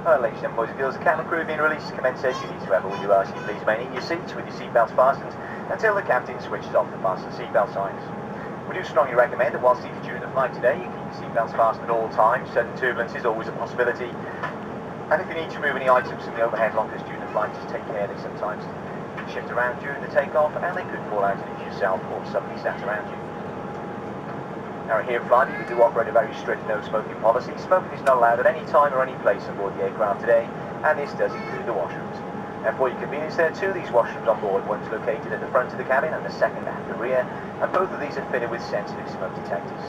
Ladies and boys and girls, the cabin crew being released. Commence their duty to level with your RC. Please remain in your seats with your seatbelts fastened until the captain switches off the fasten seatbelt signs. We do strongly recommend that while seated during the flight today, you keep your seatbelts fastened at all times. Sudden turbulence is always a possibility. And if you need to move any items from the overhead lockers during the flight, just take care. They sometimes shift around during the takeoff and they could fall out and hit yourself or somebody sat around you. Now here at Flybe, we do operate a very strict no smoking policy. Smoking is not allowed at any time or any place on board the aircraft today, and this does include the washrooms. And for your convenience, there are two of these washrooms on board. One's located at the front of the cabin and the second at the rear, and both of these are fitted with sensitive smoke detectors.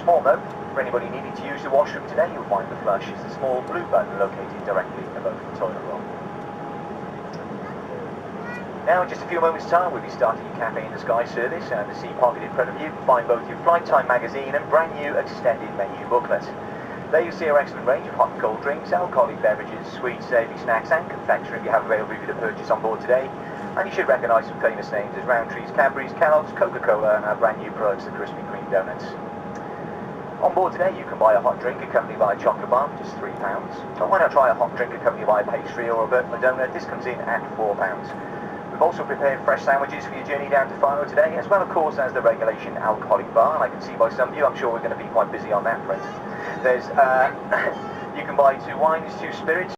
Small note, for anybody needing to use the washroom today, you'll find the flush is the small blue button located directly above the toilet roll. Now, in just a few moments' time, we'll be starting your Cafe in the Sky service, and the seat pocket in front of you can find both your Flight Time magazine and brand new extended menu booklet. There you'll see our excellent range of hot and cold drinks, alcoholic beverages, sweets, savoury snacks and confectionery we have available for you to purchase on board today. And you should recognise some famous names as Roundtree's, Cadbury's, Kellogg's, Coca-Cola and our brand new products, the Krispy Kreme donuts. On board today you can buy a hot drink accompanied by a chocolate bar for just £3. But why not try a hot drink accompanied by a pastry or a Burton donut? This comes in at £4. We've also prepared fresh sandwiches for your journey down to Faro today, as well of course as the regulation alcoholic bar, and I can see by some of you, I'm sure we're going to be quite busy on that front. There's, you can buy 2 wines, 2 spirits,